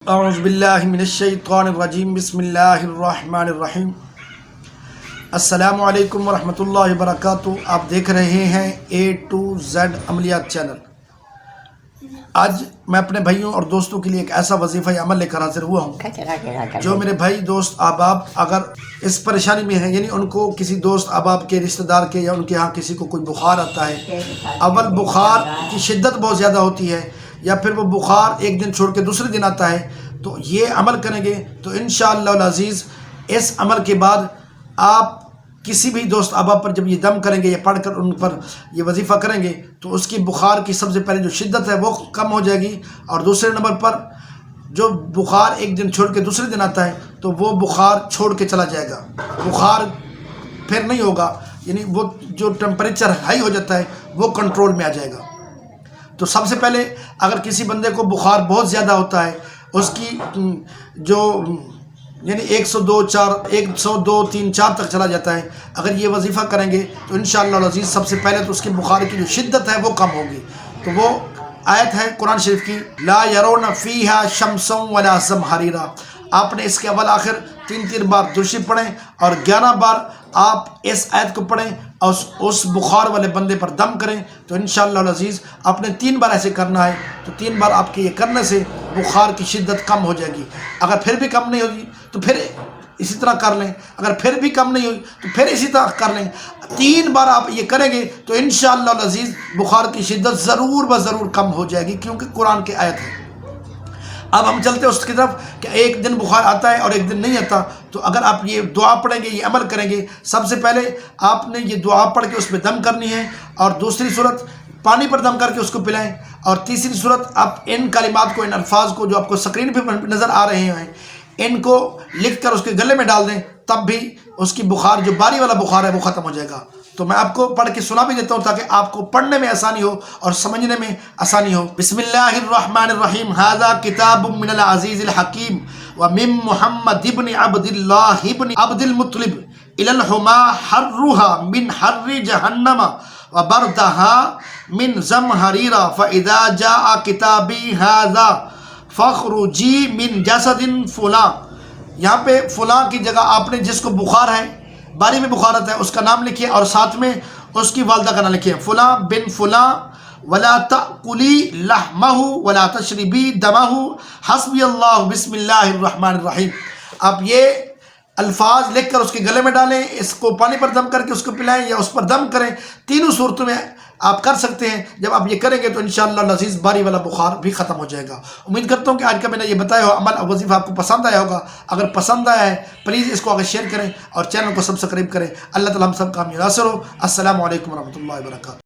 اعوذ باللہ من الشیطان الرجیم بسم اللہ الرحمن الرحیم۔ السلام علیکم ورحمۃ اللہ وبرکاتہ۔ آپ دیکھ رہے ہیں A to Z عملیات چینل۔ آج میں اپنے بھائیوں اور دوستوں کے لیے ایک ایسا وظیفہ عمل لے کر حاضر ہوا ہوں جو میرے بھائی دوست احباب اگر اس پریشانی میں ہیں، یعنی ان کو کسی دوست احباب کے رشتہ دار کے یا ان کے ہاں کسی کو کوئی بخار آتا ہے، اول بخار کی شدت بہت زیادہ ہوتی ہے یا پھر وہ بخار ایک دن چھوڑ کے دوسرے دن آتا ہے، تو یہ عمل کریں گے تو انشاءاللہ العزیز اس عمل کے بعد آپ کسی بھی دوست احباب پر جب یہ دم کریں گے یا پڑھ کر ان پر یہ وظیفہ کریں گے تو اس کی بخار کی سب سے پہلے جو شدت ہے وہ کم ہو جائے گی، اور دوسرے نمبر پر جو بخار ایک دن چھوڑ کے دوسرے دن آتا ہے تو وہ بخار چھوڑ کے چلا جائے گا، بخار پھر نہیں ہوگا، یعنی وہ جو ٹمپریچر ہائی ہو جاتا ہے وہ کنٹرول میں آ جائے گا۔ تو سب سے پہلے اگر کسی بندے کو بخار بہت زیادہ ہوتا ہے، اس کی جو یعنی 102 3 4 تک چلا جاتا ہے، اگر یہ وظیفہ کریں گے تو انشاءاللہ العزیز سب سے پہلے تو اس کی بخار کی جو شدت ہے وہ کم ہوگی۔ تو وہ آیت ہے قرآن شریف کی، لا یرون فیہا شمسا ولا زمہریرا۔ آپ نے اس کے اول آخر 3 بار درود شریف پڑھیں اور 11 بار آپ اس آیت کو پڑھیں اور اس بخار والے بندے پر دم کریں، تو انشاءاللہ العزیز آپ نے 3 بار ایسے کرنا ہے، تو 3 بار آپ کے یہ کرنے سے بخار کی شدت کم ہو جائے گی۔ اگر پھر بھی کم نہیں ہوگی تو پھر اسی طرح کر لیں، اگر پھر بھی کم نہیں ہوئی تو پھر اسی طرح کر لیں۔ 3 بار آپ یہ کریں گے تو انشاءاللہ العزیز بخار کی شدت ضرور کم ہو جائے گی، کیونکہ قرآن کی آیت ہے۔ اب ہم چلتے ہیں اس کی طرف کہ ایک دن بخار آتا ہے اور ایک دن نہیں آتا، تو اگر آپ یہ دعا پڑھیں گے، یہ عمل کریں گے، سب سے پہلے آپ نے یہ دعا پڑھ کے اس پہ دم کرنی ہے، اور دوسری صورت پانی پر دم کر کے اس کو پلائیں، اور تیسری صورت آپ ان کلمات کو، ان الفاظ کو جو آپ کو سکرین پہ نظر آ رہے ہیں ان کو لکھ کر اس کے گلے میں ڈال دیں، تب بھی اس کی بخار جو باری والا بخار ہے وہ ختم ہو جائے گا۔ تو میں آپ کو پڑھ کے سنا بھی دیتا ہوں تاکہ آپ کو پڑھنے میں آسانی ہو اور سمجھنے میں آسانی ہو۔ بسم اللہ الرحمن الرحیم، ھذا کتاب من العزیز الحکیم ومن محمد ابن عبد اللہ ابن عبد المطلب الی الحما حرها من حر جہنم وبردها من زمہریرا فاذا جاء کتابی ھذا فاخرجی من جسد فلاں۔ یہاں پہ فلاں کی جگہ آپ نے جس کو بخار ہے، باری میں بخار آتا ہے، اس کا نام لکھیے اور ساتھ میں اس کی والدہ کا نام لکھیے، فلاں بن فلاں، ولا تأکلی لحمہ ولا تشربی دمہ حسبی اللہ بسم اللہ الرحمن الرحیم۔ آپ یہ الفاظ لکھ کر اس کے گلے میں ڈالیں، اس کو پانی پر دم کر کے اس کو پلائیں یا اس پر دم کریں، تینوں صورتوں میں آپ کر سکتے ہیں۔ جب آپ یہ کریں گے تو انشاءاللہ العزیز باری والا بخار بھی ختم ہو جائے گا۔ امید کرتا ہوں کہ آج کا میں نے یہ بتایا ہو عمل اور وظیفہ آپ کو پسند آیا ہوگا۔ اگر پسند آیا ہے پلیز اس کو آگے شیئر کریں اور چینل کو سبسکرائب کریں۔ اللہ تعالی ہم سب کا حامی ناصر ہو۔ السلام علیکم ورحمۃ اللہ وبرکاتہ۔